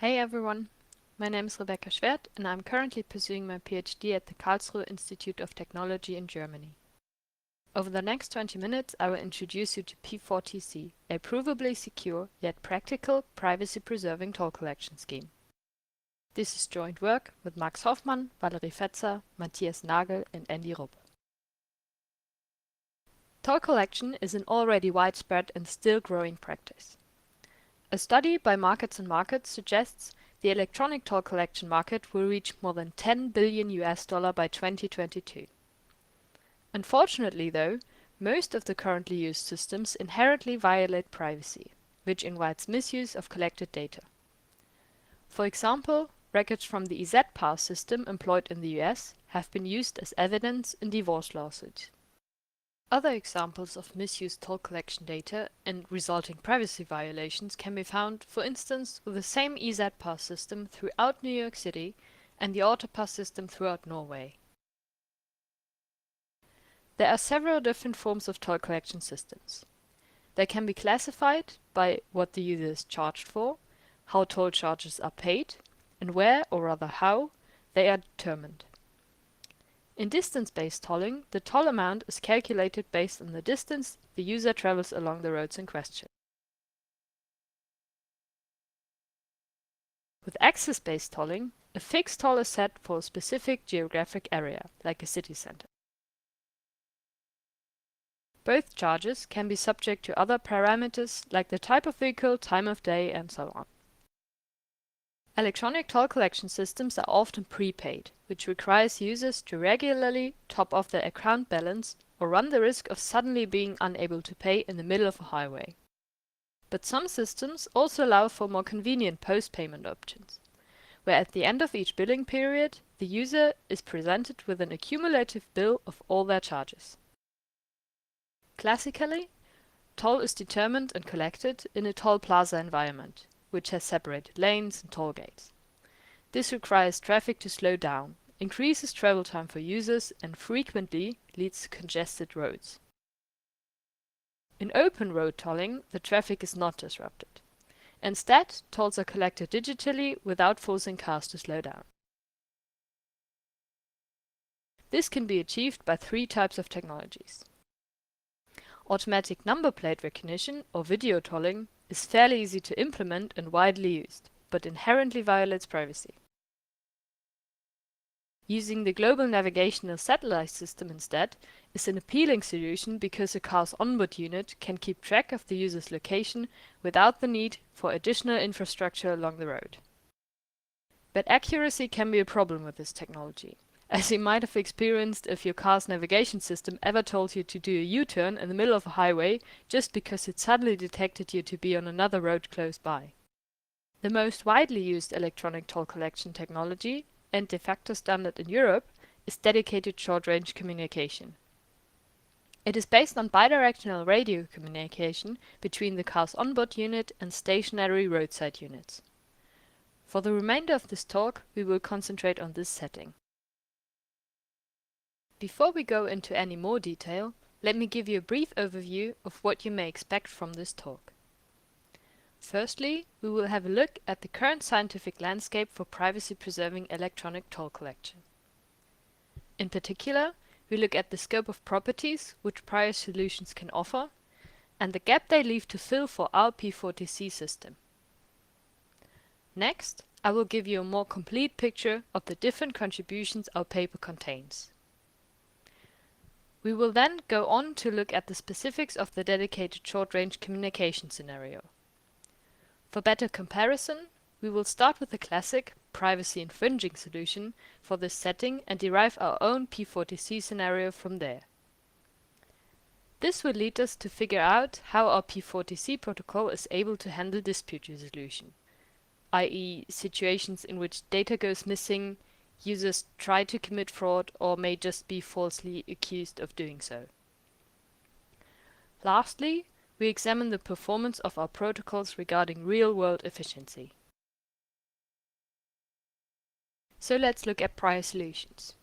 Hey everyone, my name is Rebecca Schwert and I'm currently pursuing my PhD at the Karlsruhe Institute of Technology in Germany. Over the next 20 minutes I will introduce you to P4TC, a provably secure yet practical privacy-preserving toll collection scheme. This is joint work with Max Hoffmann, Valerie Fetzer, Matthias Nagel and Andy Rupp. Toll collection is an already widespread and still growing practice. A study by Markets and Markets suggests the electronic toll collection market will reach more than $10 billion by 2022. Unfortunately, though, most of the currently used systems inherently violate privacy, which invites misuse of collected data. For example, records from the EZ-Pass system employed in the US have been used as evidence in divorce lawsuits. Other examples of misused toll collection data and resulting privacy violations can be found, for instance, with the same EZ-Pass system throughout New York City and the AutoPass system throughout Norway. There are several different forms of toll collection systems. They can be classified by what the user is charged for, how toll charges are paid, and where, or rather how, they are determined. In distance-based tolling, the toll amount is calculated based on the distance the user travels along the roads in question. With access-based tolling, a fixed toll is set for a specific geographic area, like a city center. Both charges can be subject to other parameters like the type of vehicle, time of day, and so on. Electronic toll collection systems are often prepaid, which requires users to regularly top off their account balance or run the risk of suddenly being unable to pay in the middle of a highway. But some systems also allow for more convenient post-payment options, where at the end of each billing period, the user is presented with an accumulative bill of all their charges. Classically, toll is determined and collected in a toll plaza environment, which has separated lanes and toll gates. This requires traffic to slow down, increases travel time for users, and frequently leads to congested roads. In open road tolling, the traffic is not disrupted. Instead, tolls are collected digitally without forcing cars to slow down. This can be achieved by three types of technologies. Automatic number plate recognition, or video tolling, is fairly easy to implement and widely used, but inherently violates privacy. Using the global navigational satellite system instead is an appealing solution because a car's onboard unit can keep track of the user's location without the need for additional infrastructure along the road. But accuracy can be a problem with this technology, as you might have experienced if your car's navigation system ever told you to do a U-turn in the middle of a highway just because it suddenly detected you to be on another road close by. The most widely used electronic toll collection technology, and de facto standard in Europe, is dedicated short-range communication. It is based on bidirectional radio communication between the car's onboard unit and stationary roadside units. For the remainder of this talk, we will concentrate on this setting. Before we go into any more detail, let me give you a brief overview of what you may expect from this talk. Firstly, we will have a look at the current scientific landscape for privacy-preserving electronic toll collection. In particular, we look at the scope of properties which prior solutions can offer, and the gap they leave to fill for our P4TC system. Next, I will give you a more complete picture of the different contributions our paper contains. We will then go on to look at the specifics of the dedicated short-range communication scenario. For better comparison, we will start with the classic privacy-infringing solution for this setting and derive our own P4TC scenario from there. This will lead us to figure out how our P4TC protocol is able to handle dispute resolution, i.e. situations in which data goes missing, users try to commit fraud, or may just be falsely accused of doing so. Lastly, we examine the performance of our protocols regarding real-world efficiency. So let's look at prior solutions.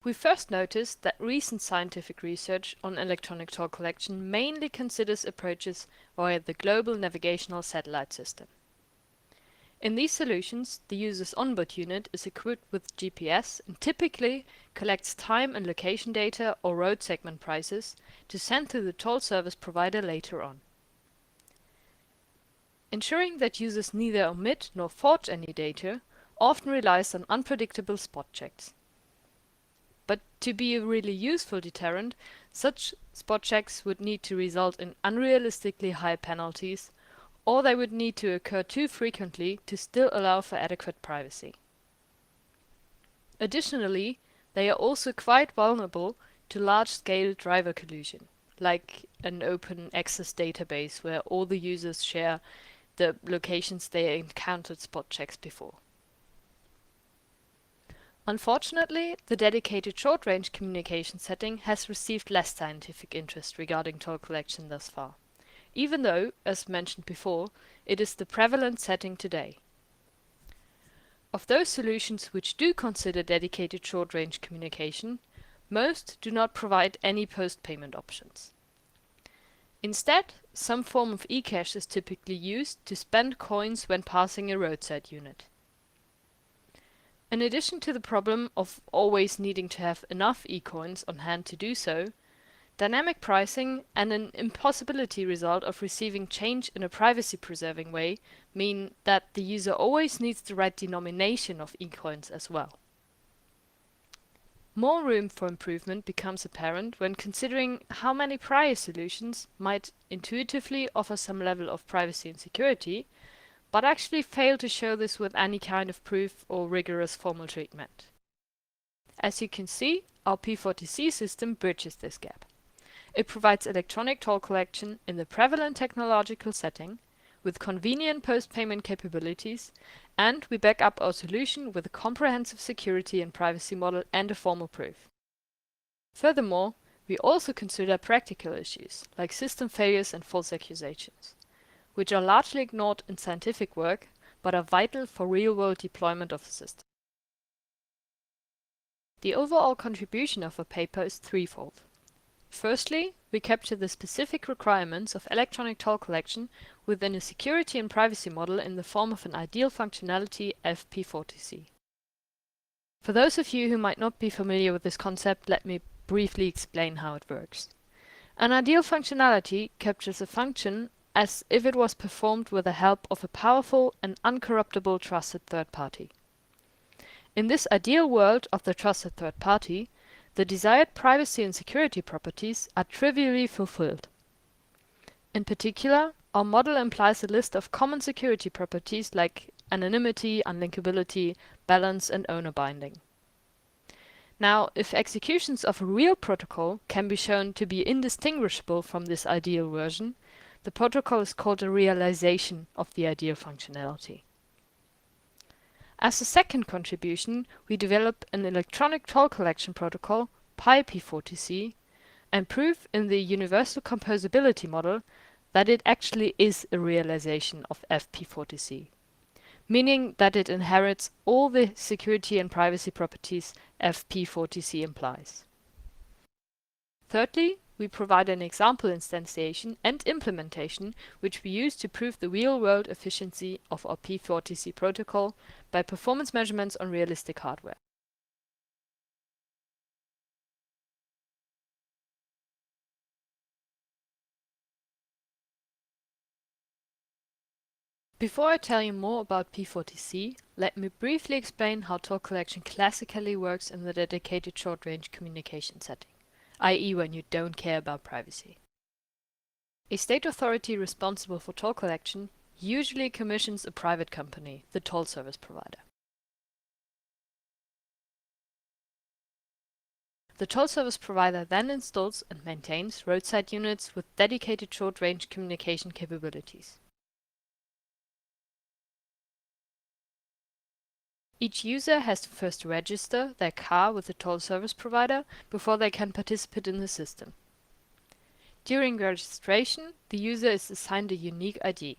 We first noticed that recent scientific research on electronic toll collection mainly considers approaches via the global navigational satellite system. In these solutions, the user's onboard unit is equipped with GPS and typically collects time and location data or road segment prices to send to the toll service provider later on. Ensuring that users neither omit nor forge any data often relies on unpredictable spot checks. But to be a really useful deterrent, such spot checks would need to result in unrealistically high penalties, or they would need to occur too frequently to still allow for adequate privacy. Additionally, they are also quite vulnerable to large-scale driver collusion, like an open access database where all the users share the locations they encountered spot checks before. Unfortunately, the dedicated short-range communication setting has received less scientific interest regarding toll collection thus far, even though, as mentioned before, it is the prevalent setting today. Of those solutions which do consider dedicated short-range communication, most do not provide any post-payment options. Instead, some form of e-cash is typically used to spend coins when passing a roadside unit. In addition to the problem of always needing to have enough e-coins on hand to do so, dynamic pricing and an impossibility result of receiving change in a privacy-preserving way mean that the user always needs the right denomination of e-coins as well. More room for improvement becomes apparent when considering how many prior solutions might intuitively offer some level of privacy and security, but actually fail to show this with any kind of proof or rigorous formal treatment. As you can see, our P4TC system bridges this gap. It provides electronic toll collection in the prevalent technological setting, with convenient post-payment capabilities, and we back up our solution with a comprehensive security and privacy model and a formal proof. Furthermore, we also consider practical issues, like system failures and false accusations, which are largely ignored in scientific work, but are vital for real-world deployment of the system. The overall contribution of a paper is threefold. Firstly, we capture the specific requirements of electronic toll collection within a security and privacy model in the form of an ideal functionality P4TC. For those of you who might not be familiar with this concept, let me briefly explain how it works. An ideal functionality captures a function as if it was performed with the help of a powerful and uncorruptible trusted third party. In this ideal world of the trusted third party, the desired privacy and security properties are trivially fulfilled. In particular, our model implies a list of common security properties like anonymity, unlinkability, balance, and owner binding. Now, if executions of a real protocol can be shown to be indistinguishable from this ideal version, the protocol is called a realization of the ideal functionality. As a second contribution, we develop an electronic toll collection protocol, P4TC, and prove in the universal composability model that it actually is a realization of P4TC, meaning that it inherits all the security and privacy properties P4TC implies. Thirdly, we provide an example instantiation and implementation which we use to prove the real-world efficiency of our P4TC protocol by performance measurements on realistic hardware. Before I tell you more about P4TC, let me briefly explain how toll collection classically works in the dedicated short-range communication setting, i.e. when you don't care about privacy. A state authority responsible for toll collection usually commissions a private company, the toll service provider. The toll service provider then installs and maintains roadside units with dedicated short-range communication capabilities. Each user has to first register their car with the toll service provider before they can participate in the system. During registration, the user is assigned a unique ID.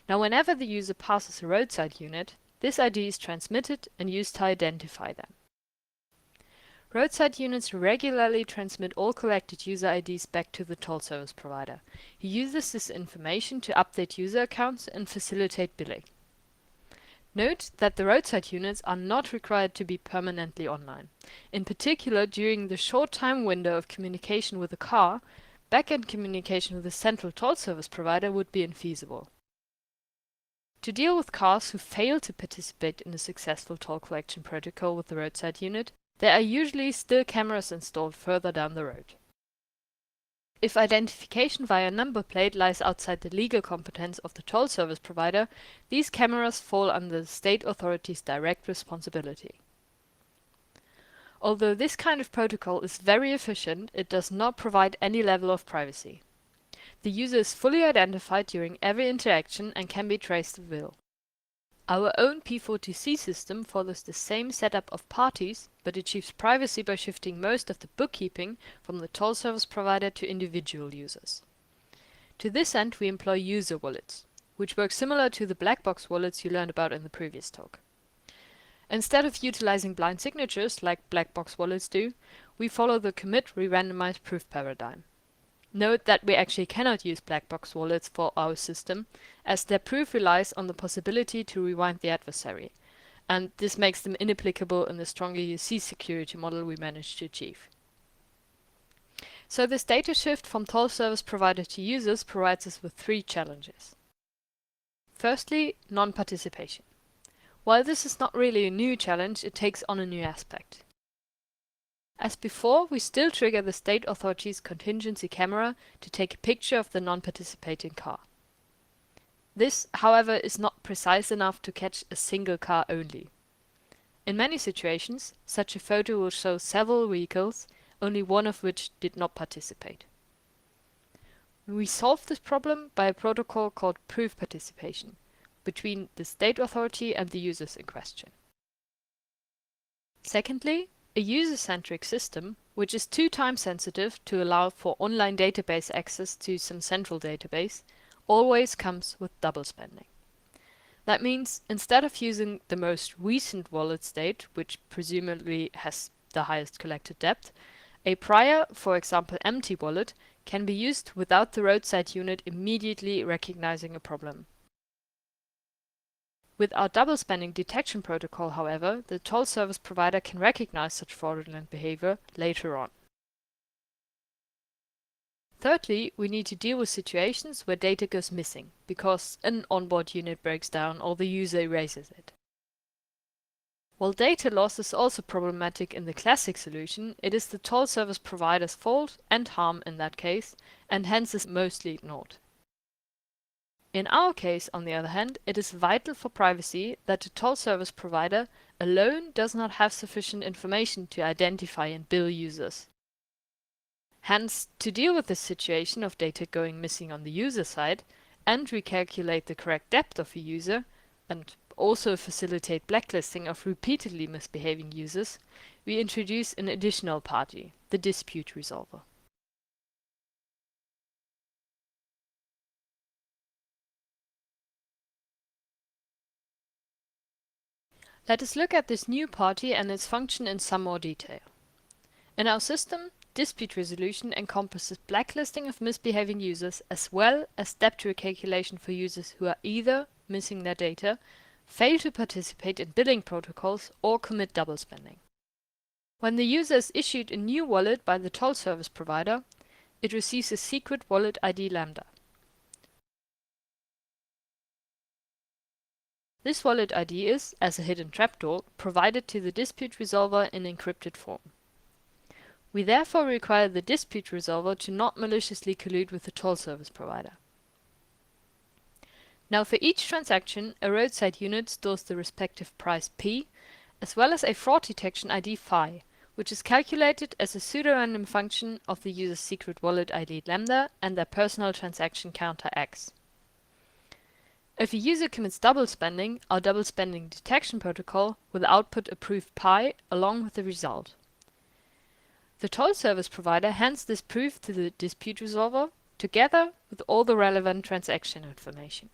Now, whenever the user passes a roadside unit, this ID is transmitted and used to identify them. Roadside units regularly transmit all collected user IDs back to the toll service provider. He uses this information to update user accounts and facilitate billing. Note that the roadside units are not required to be permanently online. In particular, during the short time window of communication with the car, back-end communication with the central toll service provider would be infeasible. To deal with cars who fail to participate in a successful toll collection protocol with the roadside unit, there are usually still cameras installed further down the road. If identification via number plate lies outside the legal competence of the toll service provider, these cameras fall under the state authority's direct responsibility. Although this kind of protocol is very efficient, it does not provide any level of privacy. The user is fully identified during every interaction and can be traced at will. Our own P4TC system follows the same setup of parties, but achieves privacy by shifting most of the bookkeeping from the toll service provider to individual users. To this end, we employ user wallets, which work similar to the black box wallets you learned about in the previous talk. Instead of utilizing blind signatures like black box wallets do, we follow the commit re-randomized proof paradigm. Note that we actually cannot use black box wallets for our system, as their proof relies on the possibility to rewind the adversary, and this makes them inapplicable in the stronger UC security model we managed to achieve. So this data shift from toll service provider to users provides us with three challenges. Firstly, non-participation. While this is not really a new challenge, it takes on a new aspect. As before, we still trigger the state authority's contingency camera to take a picture of the non-participating car. This, however, is not precise enough to catch a single car only. In many situations, such a photo will show several vehicles, only one of which did not participate. We solve this problem by a protocol called proof participation between the state authority and the users in question. Secondly, a user-centric system, which is too time-sensitive to allow for online database access to some central database, always comes with double spending. That means instead of using the most recent wallet state, which presumably has the highest collected depth, a prior, for example empty wallet, can be used without the roadside unit immediately recognizing a problem. With our double spending detection protocol, however, the toll service provider can recognize such fraudulent behavior later on. Thirdly, we need to deal with situations where data goes missing, because an onboard unit breaks down or the user erases it. While data loss is also problematic in the classic solution, it is the toll service provider's fault and harm in that case, and hence is mostly ignored. In our case, on the other hand, it is vital for privacy that the toll service provider alone does not have sufficient information to identify and bill users. Hence, to deal with this situation of data going missing on the user side and recalculate the correct depth of a user, and also facilitate blacklisting of repeatedly misbehaving users, we introduce an additional party, the dispute resolver. Let us look at this new party and its function in some more detail. In our system, dispute resolution encompasses blacklisting of misbehaving users as well as debt recalculation for users who are either missing their data, fail to participate in billing protocols, or commit double spending. When the user is issued a new wallet by the toll service provider, it receives a secret wallet ID lambda. This wallet ID is, as a hidden trapdoor, provided to the dispute resolver in encrypted form. We therefore require the dispute resolver to not maliciously collude with the toll service provider. Now for each transaction, a roadside unit stores the respective price P, as well as a fraud detection ID phi, which is calculated as a pseudo-random function of the user's secret wallet ID lambda and their personal transaction counter X. If a user commits double spending, our double spending detection protocol will output a proof pi along with the result. The toll service provider hands this proof to the dispute resolver together with all the relevant transaction information.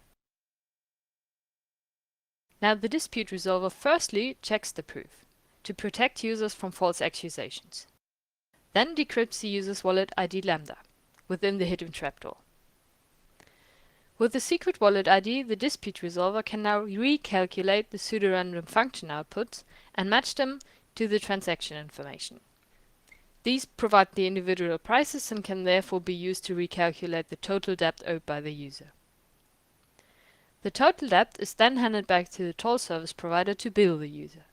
Now the dispute resolver firstly checks the proof to protect users from false accusations, then decrypts the user's wallet ID lambda within the hidden trapdoor. With the secret wallet ID, the dispute resolver can now recalculate the pseudorandom function outputs and match them to the transaction information. These provide the individual prices and can therefore be used to recalculate the total debt owed by the user. The total debt is then handed back to the toll service provider to bill the user.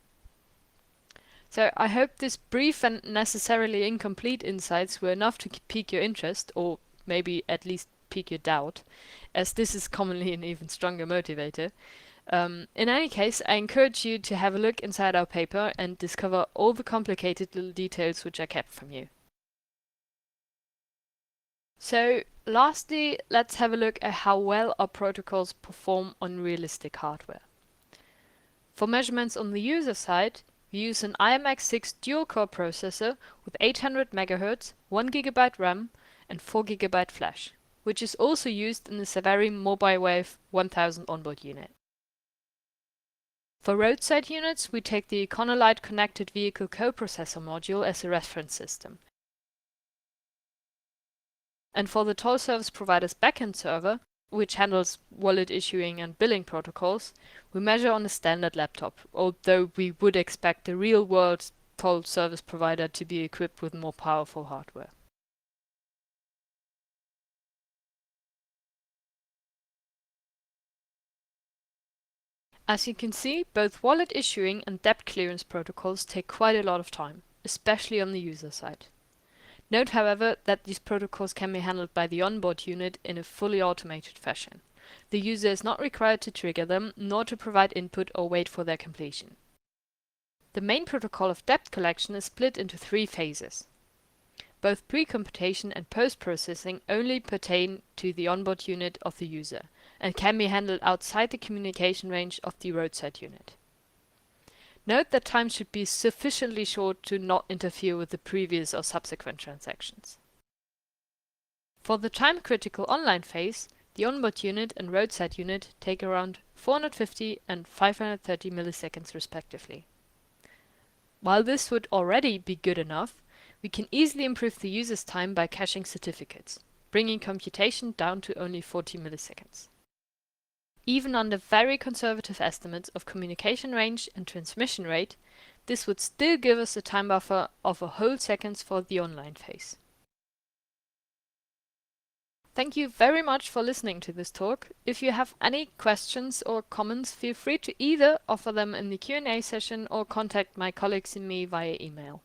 So I hope this brief and necessarily incomplete insights were enough to pique your interest, or maybe at least pique your doubt, as this is commonly an even stronger motivator. In any case, I encourage you to have a look inside our paper and discover all the complicated little details which are kept from you. So, lastly, let's have a look at how well our protocols perform on realistic hardware. For measurements on the user side, we use an IMX6 dual-core processor with 800 MHz, 1 GB RAM and 4 GB flash, which is also used in the Savary MobileWave 1000 onboard unit. For roadside units, we take the Econolite Connected Vehicle Coprocessor module as a reference system. And for the toll service provider's backend server, which handles wallet issuing and billing protocols, we measure on a standard laptop, although we would expect the real-world toll service provider to be equipped with more powerful hardware. As you can see, both wallet issuing and debt clearance protocols take quite a lot of time, especially on the user side. Note, however, that these protocols can be handled by the onboard unit in a fully automated fashion. The user is not required to trigger them, nor to provide input or wait for their completion. The main protocol of debt collection is split into 3 phases. Both pre-computation and post-processing only pertain to the onboard unit of the user, and can be handled outside the communication range of the roadside unit. Note that time should be sufficiently short to not interfere with the previous or subsequent transactions. For the time-critical online phase, the onboard unit and roadside unit take around 450 and 530 milliseconds respectively. While this would already be good enough, we can easily improve the user's time by caching certificates, bringing computation down to only 40 milliseconds. Even under very conservative estimates of communication range and transmission rate, this would still give us a time buffer of a whole second for the online phase. Thank you very much for listening to this talk. If you have any questions or comments, feel free to either offer them in the Q&A session or contact my colleagues and me via email.